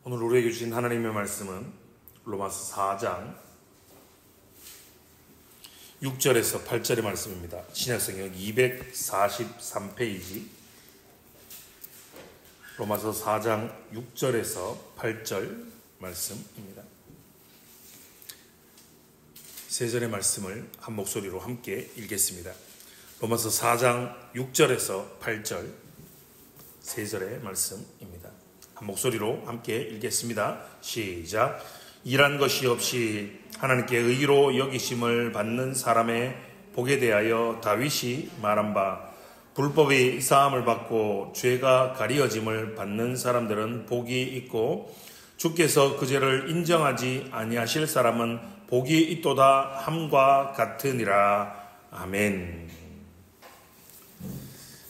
오늘 우리에게 주신 하나님의 말씀은 로마서 4장 6절에서 8절의 말씀입니다. 신약성경 243페이지 로마서 4장 6절에서 8절 말씀입니다. 세 절의 말씀을 한 목소리로 함께 읽겠습니다. 로마서 4장 6절에서 8절 세 절의 말씀입니다. 한 목소리로 함께 읽겠습니다. 시작. 일한 것이 없이 하나님께 의로 여기심을 받는 사람의 복에 대하여 다윗이 말한 바, 불법이 사함을 받고 죄가 가리어짐을 받는 사람들은 복이 있고 주께서 그 죄를 인정하지 아니하실 사람은 복이 있도다 함과 같으니라. 아멘.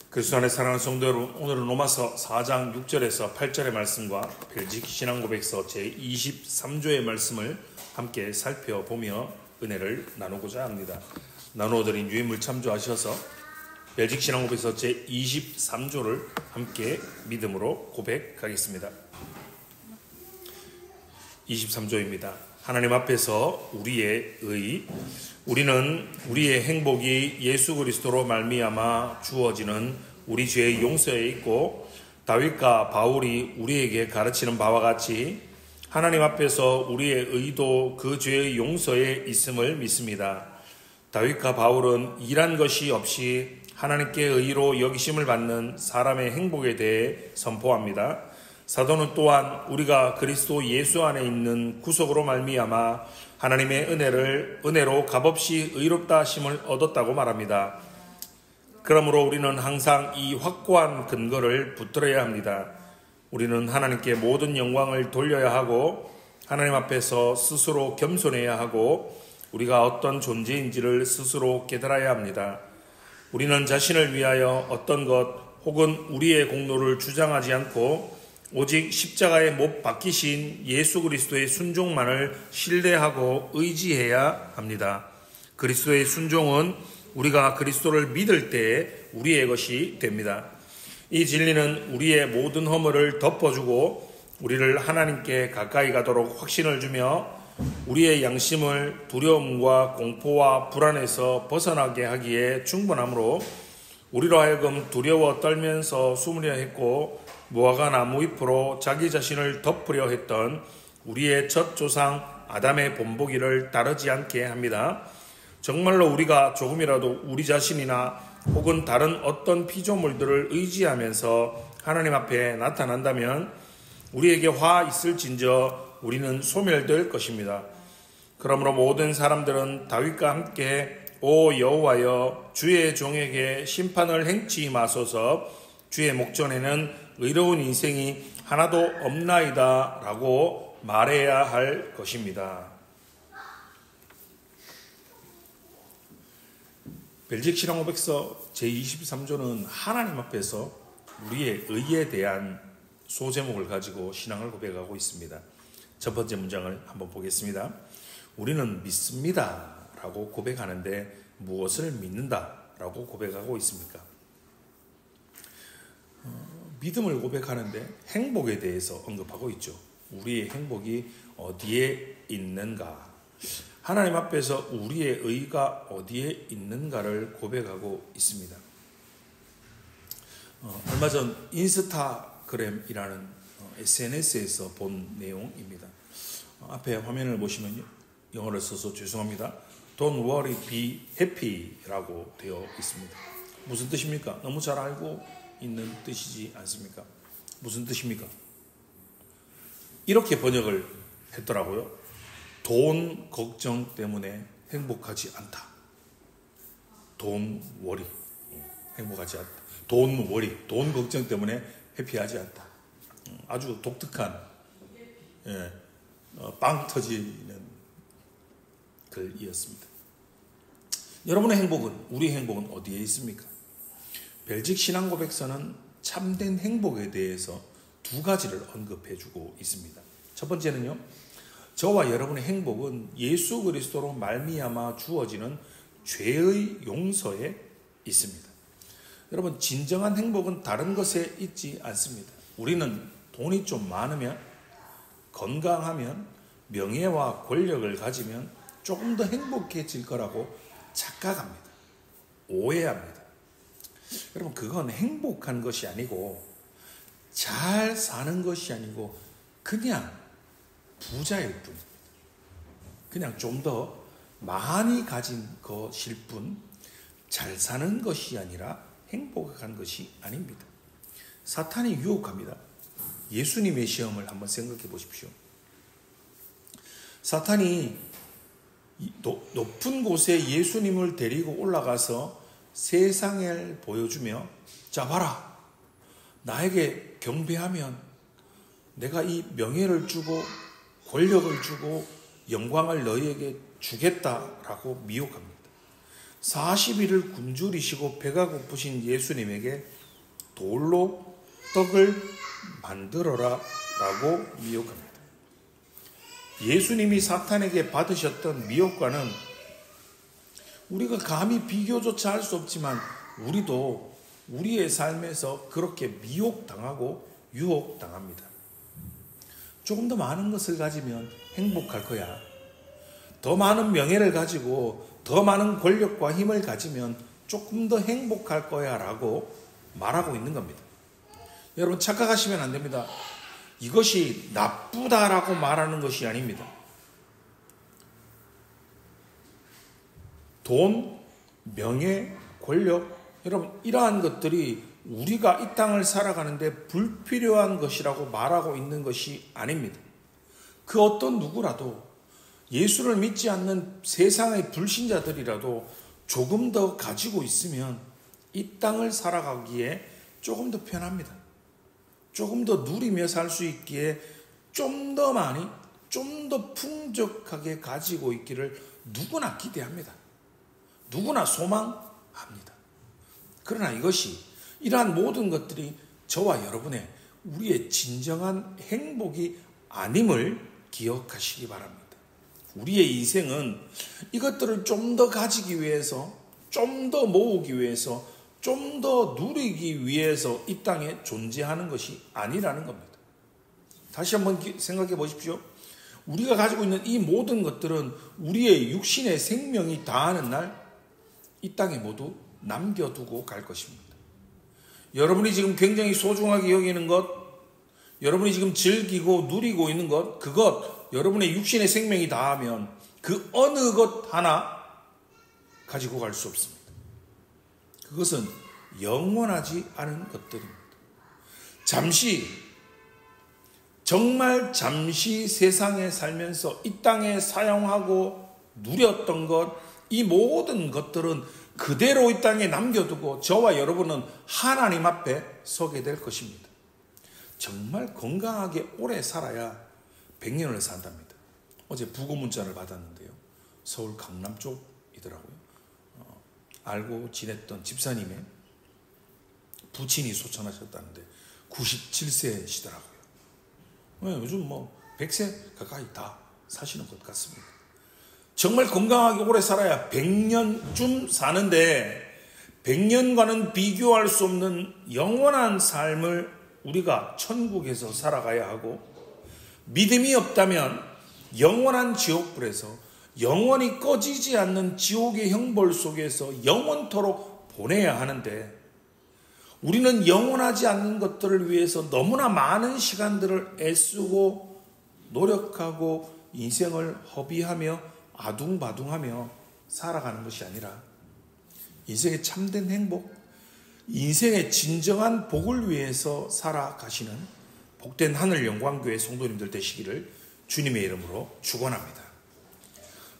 그리스도 안에 사랑하는 성도 여러분, 오늘은 로마서 4장 6절에서 8절의 말씀과 벨직 신앙고백서 제23조의 말씀을 함께 살펴보며 은혜를 나누고자 합니다. 나누어드린 유인물 참조하셔서 벨직 신앙고백서 제23조를 함께 믿음으로 고백하겠습니다. 23조입니다. 하나님 앞에서 우리는 우리의 행복이 예수 그리스도로 말미암아 주어지는 우리 죄의 용서에 있고, 다윗과 바울이 우리에게 가르치는 바와 같이 하나님 앞에서 우리의 의도 그 죄의 용서에 있음을 믿습니다. 다윗과 바울은 일한 것이 없이 하나님께 의로 여기심을 받는 사람의 행복에 대해 선포합니다. 사도는 또한 우리가 그리스도 예수 안에 있는 구속으로 말미암아 하나님의 은혜로 값없이 의롭다 하심을 얻었다고 말합니다. 그러므로 우리는 항상 이 확고한 근거를 붙들어야 합니다. 우리는 하나님께 모든 영광을 돌려야 하고 하나님 앞에서 스스로 겸손해야 하고 우리가 어떤 존재인지를 스스로 깨달아야 합니다. 우리는 자신을 위하여 어떤 것 혹은 우리의 공로를 주장하지 않고 오직 십자가에 못 박히신 예수 그리스도의 순종만을 신뢰하고 의지해야 합니다. 그리스도의 순종은 우리가 그리스도를 믿을 때 우리의 것이 됩니다. 이 진리는 우리의 모든 허물을 덮어주고 우리를 하나님께 가까이 가도록 확신을 주며 우리의 양심을 두려움과 공포와 불안에서 벗어나게 하기에 충분하므로 우리로 하여금 두려워 떨면서 숨으려 했고 무화과 나무 잎으로 자기 자신을 덮으려 했던 우리의 첫 조상 아담의 본보기를 따르지 않게 합니다. 정말로 우리가 조금이라도 우리 자신이나 혹은 다른 어떤 피조물들을 의지하면서 하나님 앞에 나타난다면 우리에게 화 있을진저 우리는 소멸될 것입니다. 그러므로 모든 사람들은 다윗과 함께 오 여호와여 주의 종에게 심판을 행치 마소서, 주의 목전에는 의로운 인생이 하나도 없나이다 라고 말해야 할 것입니다. 벨직 신앙고백서 제23조는 하나님 앞에서 우리의 의에 대한 소제목을 가지고 신앙을 고백하고 있습니다. 첫 번째 문장을 한번 보겠습니다. 우리는 믿습니다 라고 고백하는데 무엇을 믿는다 라고 고백하고 있습니까? 믿음을 고백하는데 행복에 대해서 언급하고 있죠. 우리의 행복이 어디에 있는가? 하나님 앞에서 우리의 의가 어디에 있는가를 고백하고 있습니다. 얼마 전 인스타그램이라는 SNS에서 본 내용입니다. 앞에 화면을 보시면요, 영어를 써서 죄송합니다. Don't worry, be happy 라고 되어 있습니다. 무슨 뜻입니까? 너무 잘 알고 있는 뜻이지 않습니까? 무슨 뜻입니까? 이렇게 번역을 했더라고요. 돈 걱정 때문에 행복하지 않다. 돈 워리, 행복하지 않다. 돈 워리, 돈 걱정 때문에 해피하지 않다. 아주 독특한, 빵 터지는 글이었습니다. 여러분의 행복은, 우리의 행복은 어디에 있습니까? 벨직 신앙고백서는 참된 행복에 대해서 두 가지를 언급해주고 있습니다. 첫 번째는요, 저와 여러분의 행복은 예수 그리스도로 말미암아 주어지는 죄의 용서에 있습니다. 여러분, 진정한 행복은 다른 것에 있지 않습니다. 우리는 돈이 좀 많으면 건강하면, 명예와 권력을 가지면 조금 더 행복해질 거라고 착각합니다. 오해합니다. 여러분, 그건 행복한 것이 아니고 잘 사는 것이 아니고 그냥 부자일 뿐입니다. 그냥 좀 더 많이 가진 것일 뿐, 잘 사는 것이 아니라 행복한 것이 아닙니다. 사탄이 유혹합니다. 예수님의 시험을 한번 생각해 보십시오. 사탄이 높은 곳에 예수님을 데리고 올라가서 세상을 보여주며, 자 봐라, 나에게 경배하면 내가 이 명예를 주고 권력을 주고 영광을 너희에게 주겠다라고 미혹합니다. 40일을 굶주리시고 배가 고프신 예수님에게 돌로 떡을 만들어라 라고 미혹합니다. 예수님이 사탄에게 받으셨던 미혹과는 우리가 감히 비교조차 할 수 없지만 우리도 우리의 삶에서 그렇게 미혹당하고 유혹당합니다. 조금 더 많은 것을 가지면 행복할 거야. 더 많은 명예를 가지고 더 많은 권력과 힘을 가지면 조금 더 행복할 거야 라고 말하고 있는 겁니다. 여러분, 착각하시면 안 됩니다. 이것이 나쁘다라고 말하는 것이 아닙니다. 돈, 명예, 권력, 여러분, 이러한 것들이 우리가 이 땅을 살아가는데 불필요한 것이라고 말하고 있는 것이 아닙니다. 그 어떤 누구라도, 예수를 믿지 않는 세상의 불신자들이라도 조금 더 가지고 있으면 이 땅을 살아가기에 조금 더 편합니다. 조금 더 누리며 살 수 있기에 좀 더 많이, 좀 더 풍족하게 가지고 있기를 누구나 기대합니다. 누구나 소망합니다. 그러나 이것이, 이러한 모든 것들이 저와 여러분의, 우리의 진정한 행복이 아님을 기억하시기 바랍니다. 우리의 인생은 이것들을 좀 더 가지기 위해서, 좀 더 모으기 위해서, 좀 더 누리기 위해서 이 땅에 존재하는 것이 아니라는 겁니다. 다시 한번 생각해 보십시오. 우리가 가지고 있는 이 모든 것들은 우리의 육신의 생명이 다하는 날 이 땅에 모두 남겨두고 갈 것입니다. 여러분이 지금 굉장히 소중하게 여기는 것, 여러분이 지금 즐기고 누리고 있는 것, 그것, 여러분의 육신의 생명이 다하면 그 어느 것 하나 가지고 갈 수 없습니다. 그것은 영원하지 않은 것들입니다. 잠시, 정말 잠시 세상에 살면서 이 땅에 사용하고 누렸던 것, 이 모든 것들은 그대로 이 땅에 남겨두고 저와 여러분은 하나님 앞에 서게 될 것입니다. 정말 건강하게 오래 살아야 100년을 산답니다. 어제 부고 문자를 받았는데요. 서울 강남 쪽이더라고요. 알고 지냈던 집사님의 부친이 소천하셨다는데 97세시더라고요. 요즘 100세 가까이 다 사시는 것 같습니다. 정말 건강하게 오래 살아야 100년쯤 사는데 100년과는 비교할 수 없는 영원한 삶을 우리가 천국에서 살아가야 하고, 믿음이 없다면 영원한 지옥불에서 영원히 꺼지지 않는 지옥의 형벌 속에서 영원토록 보내야 하는데, 우리는 영원하지 않는 것들을 위해서 너무나 많은 시간들을 애쓰고 노력하고 인생을 허비하며 아둥바둥하며 살아가는 것이 아니라 인생의 참된 행복, 인생의 진정한 복을 위해서 살아가시는 복된 하늘 영광교회 성도님들 되시기를 주님의 이름으로 축원합니다.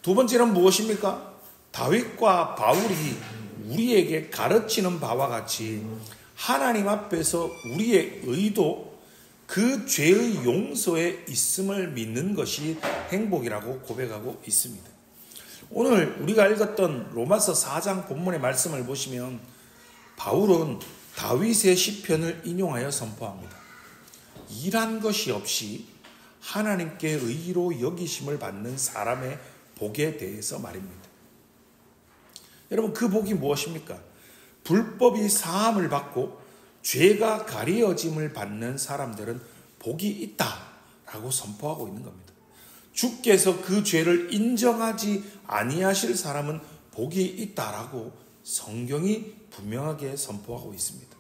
두 번째는 무엇입니까? 다윗과 바울이 우리에게 가르치는 바와 같이 하나님 앞에서 우리의 의도, 그 죄의 용서에 있음을 믿는 것이 행복이라고 고백하고 있습니다. 오늘 우리가 읽었던 로마서 4장 본문의 말씀을 보시면 바울은 다윗의 시편을 인용하여 선포합니다. 일한 것이 없이 하나님께 의로 여기심을 받는 사람의 복에 대해서 말입니다. 여러분, 그 복이 무엇입니까? 불법이 사함을 받고 죄가 가리어짐을 받는 사람들은 복이 있다 라고 선포하고 있는 겁니다. 주께서 그 죄를 인정하지 아니하실 사람은 복이 있다라고 성경이 분명하게 선포하고 있습니다.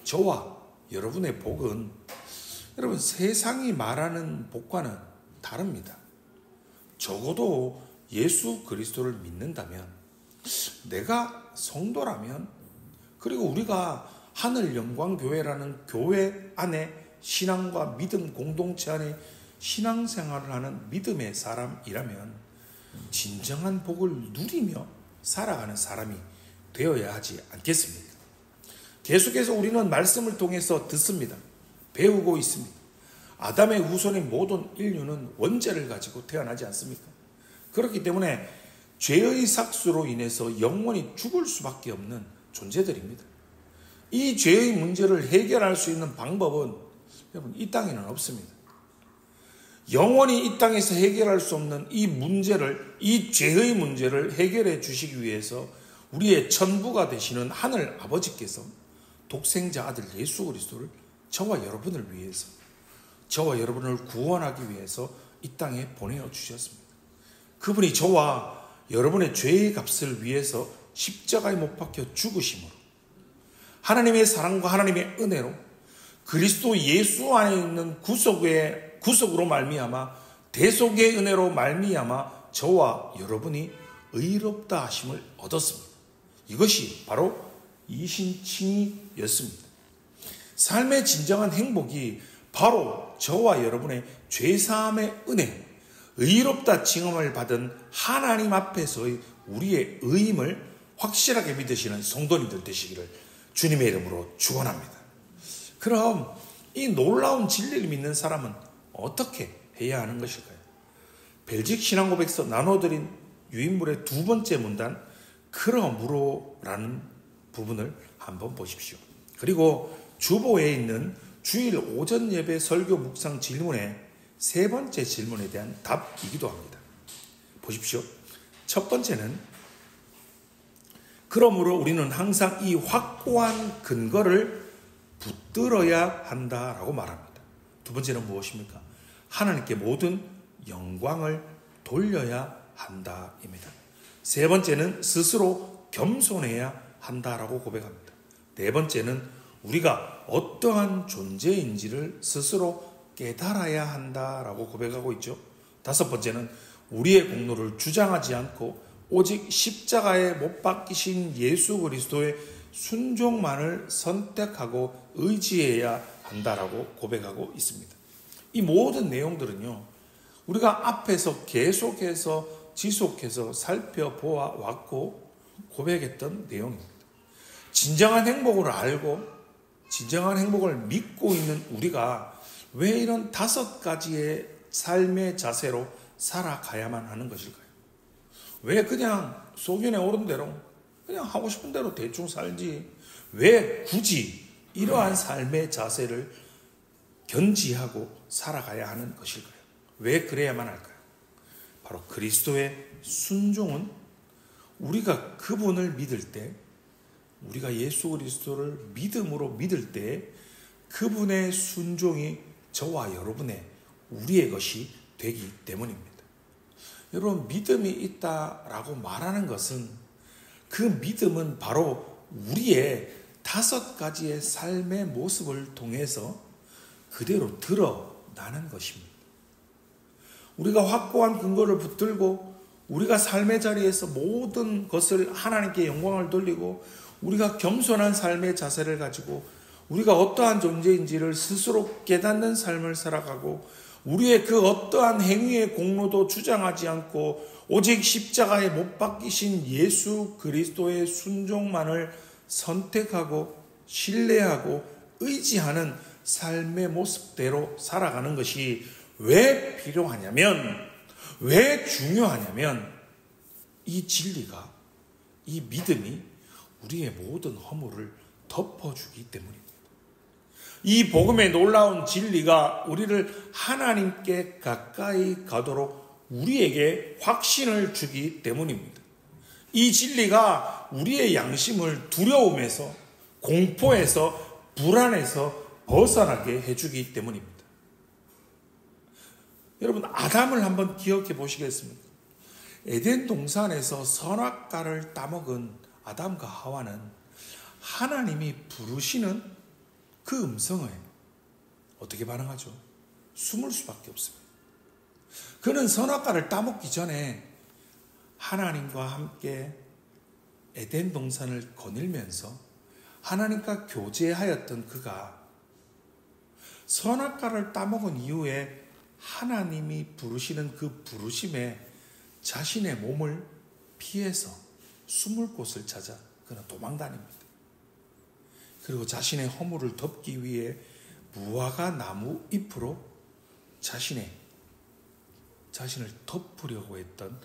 저와 여러분의 복은 여러분 세상이 말하는 복과는 다릅니다. 적어도 예수 그리스도를 믿는다면, 내가 성도라면, 그리고 우리가 하늘영광교회라는 교회 안에 신앙과 믿음 공동체 안에 신앙생활을 하는 믿음의 사람이라면 진정한 복을 누리며 살아가는 사람이 되어야 하지 않겠습니까? 계속해서 우리는 말씀을 통해서 듣습니다. 배우고 있습니다. 아담의 후손인 모든 인류는 원죄를 가지고 태어나지 않습니까? 그렇기 때문에 죄의 삭수로 인해서 영원히 죽을 수밖에 없는 존재들입니다. 이 죄의 문제를 해결할 수 있는 방법은 여러분 이 땅에는 없습니다. 영원히 이 땅에서 해결할 수 없는 이 문제를, 이 죄의 문제를 해결해 주시기 위해서 우리의 천부가 되시는 하늘 아버지께서 독생자 아들 예수 그리스도를 저와 여러분을 위해서, 저와 여러분을 구원하기 위해서 이 땅에 보내어 주셨습니다. 그분이 저와 여러분의 죄의 값을 위해서 십자가에 못 박혀 죽으심으로, 하나님의 사랑과 하나님의 은혜로 그리스도 예수 안에 있는 구속으로 말미암아, 대속의 은혜로 말미암아 저와 여러분이 의롭다 하심을 얻었습니다. 이것이 바로 이신칭의였습니다. 삶의 진정한 행복이 바로 저와 여러분의 죄사함의 은혜, 의롭다 칭함을 받은 하나님 앞에서의 우리의 의임을 확실하게 믿으시는 성도님들 되시기를 주님의 이름으로 축원합니다. 그럼 이 놀라운 진리를 믿는 사람은 어떻게 해야 하는 것일까요? 벨직 신앙고백서 나눠드린 유인물의 두 번째 문단 그러므로라는 부분을 한번 보십시오. 그리고 주보에 있는 주일 오전 예배 설교 묵상 질문의 세 번째 질문에 대한 답이기도 합니다. 보십시오. 첫 번째는 그러므로 우리는 항상 이 확고한 근거를 붙들어야 한다라고 말합니다. 두 번째는 무엇입니까? 하나님께 모든 영광을 돌려야 한다입니다. 세 번째는 스스로 겸손해야 한다라고 고백합니다. 네 번째는 우리가 어떠한 존재인지를 스스로 깨달아야 한다라고 고백하고 있죠. 다섯 번째는 우리의 공로를 주장하지 않고 오직 십자가에 못 박히신 예수 그리스도의 순종만을 선택하고 의지해야 한다라고 고백하고 있습니다. 이 모든 내용들은요, 우리가 앞에서 계속해서 지속해서 살펴보아 왔고 고백했던 내용입니다. 진정한 행복을 알고 진정한 행복을 믿고 있는 우리가 왜 이런 다섯 가지의 삶의 자세로 살아가야만 하는 것일까요? 왜 그냥 소견에 오른 대로 그냥 하고 싶은 대로 대충 살지, 왜 굳이 이러한 삶의 자세를 견지하고 살아가야 하는 것일까요? 왜 그래야만 할까요? 바로 그리스도의 순종은 우리가 그분을 믿을 때, 우리가 예수 그리스도를 믿음으로 믿을 때 그분의 순종이 저와 여러분의 우리의 것이 되기 때문입니다. 여러분, 믿음이 있다라고 말하는 것은 그 믿음은 바로 우리의 다섯 가지의 삶의 모습을 통해서 그대로 드러나는 것입니다. 우리가 확고한 근거를 붙들고 우리가 삶의 자리에서 모든 것을 하나님께 영광을 돌리고 우리가 겸손한 삶의 자세를 가지고 우리가 어떠한 존재인지를 스스로 깨닫는 삶을 살아가고 우리의 그 어떠한 행위의 공로도 주장하지 않고 오직 십자가에 못 박히신 예수 그리스도의 순종만을 선택하고 신뢰하고 의지하는 삶의 모습대로 살아가는 것이 왜 필요하냐면, 왜 중요하냐면 이 진리가, 이 믿음이 우리의 모든 허물을 덮어주기 때문입니다. 이 복음의 놀라운 진리가 우리를 하나님께 가까이 가도록 우리에게 확신을 주기 때문입니다. 이 진리가 우리의 양심을 두려움에서, 공포에서, 불안에서 벗어나게 해주기 때문입니다. 여러분, 아담을 한번 기억해 보시겠습니까? 에덴 동산에서 선악과를 따먹은 아담과 하와는 하나님이 부르시는 그 음성에 어떻게 반응하죠? 숨을 수밖에 없습니다. 그는 선악과를 따먹기 전에 하나님과 함께 에덴 동산을 거닐면서 하나님과 교제하였던 그가 선악과를 따먹은 이후에 하나님이 부르시는 그 부르심에 자신의 몸을 피해서 숨을 곳을 찾아 그는 도망다닙니다. 그리고 자신의 허물을 덮기 위해 무화과 나무 잎으로 자신을 덮으려고 했던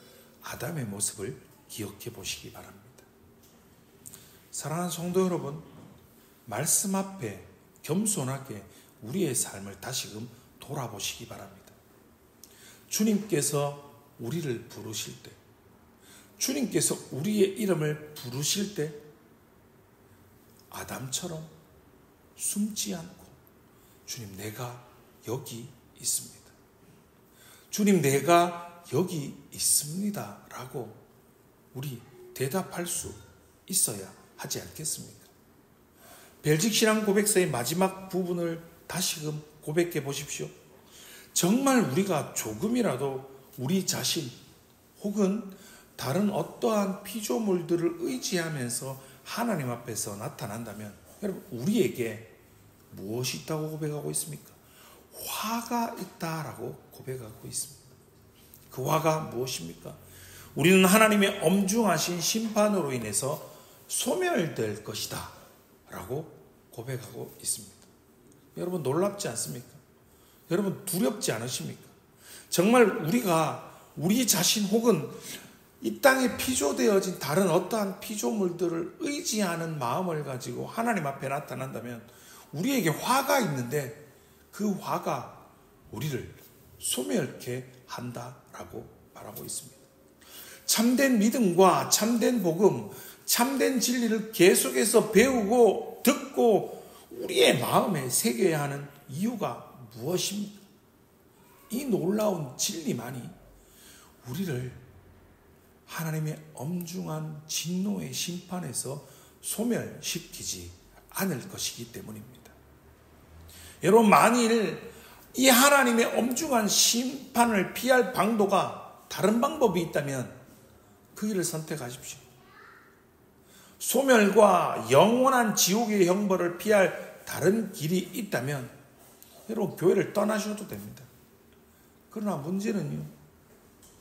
아담의 모습을 기억해 보시기 바랍니다. 사랑하는 성도 여러분, 말씀 앞에 겸손하게 우리의 삶을 다시금 돌아보시기 바랍니다. 주님께서 우리를 부르실 때, 주님께서 우리의 이름을 부르실 때 아담처럼 숨지 않고 주님, 내가 여기 있습니다. 주님, 내가 여기 있습니다 라고 우리 대답할 수 있어야 하지 않겠습니까? 벨직 신앙 고백서의 마지막 부분을 다시금 고백해 보십시오. 정말 우리가 조금이라도 우리 자신 혹은 다른 어떠한 피조물들을 의지하면서 하나님 앞에서 나타난다면 여러분, 우리에게 무엇이 있다고 고백하고 있습니까? 화가 있다라고 고백하고 있습니다. 그 화가 무엇입니까? 우리는 하나님의 엄중하신 심판으로 인해서 소멸될 것이다 라고 고백하고 있습니다. 여러분, 놀랍지 않습니까? 여러분, 두렵지 않으십니까? 정말 우리가 우리 자신 혹은 이 땅에 피조되어진 다른 어떠한 피조물들을 의지하는 마음을 가지고 하나님 앞에 나타난다면 우리에게 화가 있는데 그 화가 우리를 소멸케 한다라고 말하고 있습니다. 참된 믿음과 참된 복음, 참된 진리를 계속해서 배우고 듣고 우리의 마음에 새겨야 하는 이유가 무엇입니까? 이 놀라운 진리만이 우리를 하나님의 엄중한 진노의 심판에서 소멸시키지 않을 것이기 때문입니다. 여러분, 만일 이 하나님의 엄중한 심판을 피할 방도가 다른 방법이 있다면 그 길을 선택하십시오. 소멸과 영원한 지옥의 형벌을 피할 다른 길이 있다면 여러분, 교회를 떠나셔도 됩니다. 그러나 문제는요,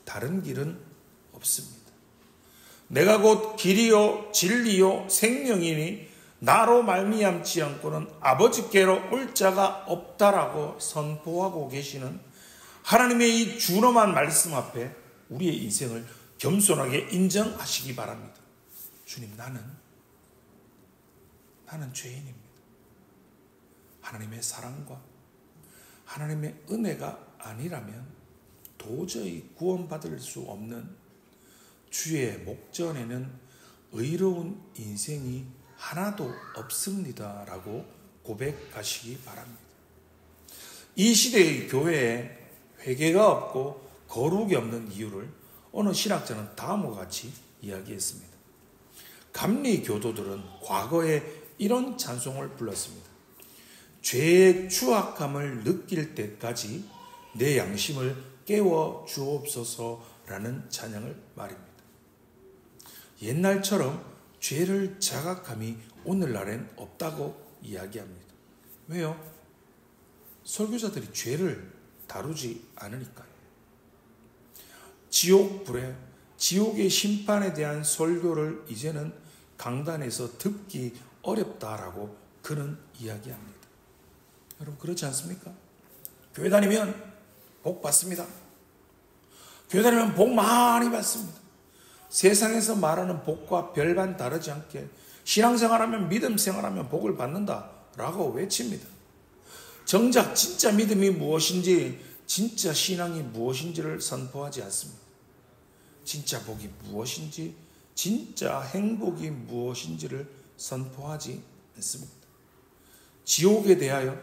다른 길은 없습니다. 내가 곧 길이요 진리요 생명이니 나로 말미암지 않고는 아버지께로 올 자가 없다라고 선포하고 계시는 하나님의 이 준엄한 말씀 앞에 우리의 인생을 겸손하게 인정하시기 바랍니다. 주님, 나는 죄인입니다. 하나님의 사랑과 하나님의 은혜가 아니라면 도저히 구원받을 수 없는 주의 목전에는 의로운 인생이 하나도 없습니다 라고 고백하시기 바랍니다. 이 시대의 교회에 회개가 없고 거룩이 없는 이유를 어느 신학자는 다음과 같이 이야기했습니다. 감리 교도들은 과거에 이런 찬송을 불렀습니다. 죄의 추악함을 느낄 때까지 내 양심을 깨워 주옵소서라는 찬양을 말입니다. 옛날처럼 죄를 자각함이 오늘날엔 없다고 이야기합니다. 왜요? 설교자들이 죄를 다루지 않으니까요. 지옥불에, 지옥의 심판에 대한 설교를 이제는 강단에서 듣기 어렵다라고 그는 이야기합니다. 여러분, 그렇지 않습니까? 교회 다니면 복 받습니다. 교회 다니면 복 많이 받습니다. 세상에서 말하는 복과 별반 다르지 않게 신앙생활하면, 믿음 생활하면 복을 받는다라고 외칩니다. 정작 진짜 믿음이 무엇인지, 진짜 신앙이 무엇인지를 선포하지 않습니다. 진짜 복이 무엇인지, 진짜 행복이 무엇인지를 선포하지 않습니다. 지옥에 대하여,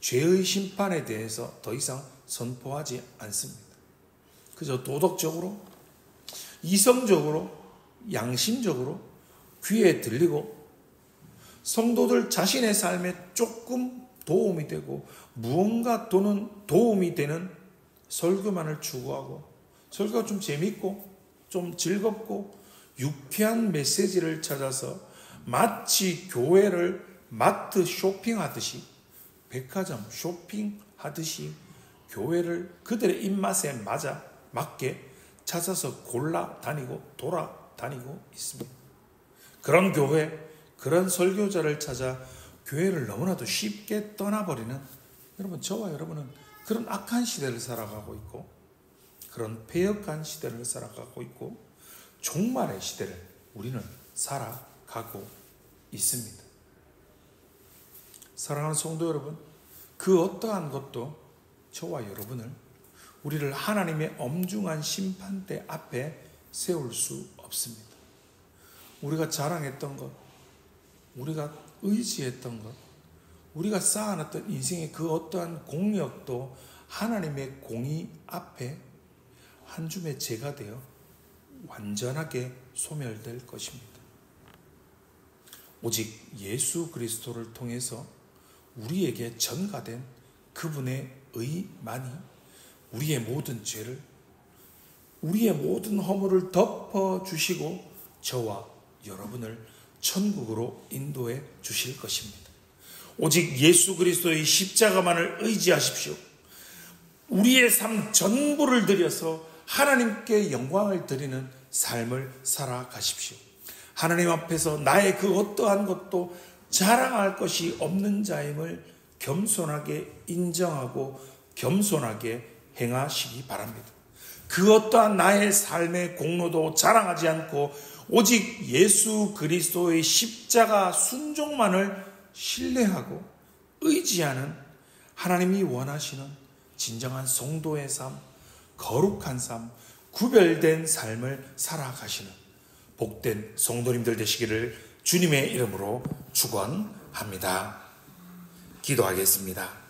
죄의 심판에 대해서 더 이상 선포하지 않습니다. 그저 도덕적으로, 이성적으로, 양심적으로 귀에 들리고 성도들 자신의 삶에 조금 도움이 되고 무언가 도움이 되는 설교만을 추구하고, 설교가 좀 재밌고 좀 즐겁고 유쾌한 메시지를 찾아서 마치 교회를 마트 쇼핑하듯이, 백화점 쇼핑하듯이 교회를 그들의 입맛에 맞게 찾아서 골라 다니고 돌아다니고 있습니다. 그런 교회, 그런 설교자를 찾아 교회를 너무나도 쉽게 떠나버리는, 여러분, 저와 여러분은 그런 악한 시대를 살아가고 있고, 그런 패역한 시대를 살아가고 있고, 종말의 시대를 우리는 살아가고 있습니다. 사랑하는 성도 여러분, 그 어떠한 것도 저와 여러분을, 우리를 하나님의 엄중한 심판대 앞에 세울 수 없습니다. 우리가 자랑했던 것, 우리가 의지했던 것, 우리가 쌓아놨던 인생의 그 어떠한 공력도 하나님의 공의 앞에 한 줌의 재가 되어 완전하게 소멸될 것입니다. 오직 예수 그리스도를 통해서 우리에게 전가된 그분의 의만이 우리의 모든 죄를, 우리의 모든 허물을 덮어주시고 저와 여러분을 천국으로 인도해 주실 것입니다. 오직 예수 그리스도의 십자가만을 의지하십시오. 우리의 삶 전부를 들여서 하나님께 영광을 드리는 삶을 살아가십시오. 하나님 앞에서 나의 그 어떠한 것도 자랑할 것이 없는 자임을 겸손하게 인정하고 겸손하게 행하시기 바랍니다. 그 어떠한 나의 삶의 공로도 자랑하지 않고 오직 예수 그리스도의 십자가 순종만을 신뢰하고 의지하는, 하나님이 원하시는 진정한 성도의 삶, 거룩한 삶, 구별된 삶을 살아가시는 복된 성도님들 되시기를 주님의 이름으로 축원합니다. 기도하겠습니다.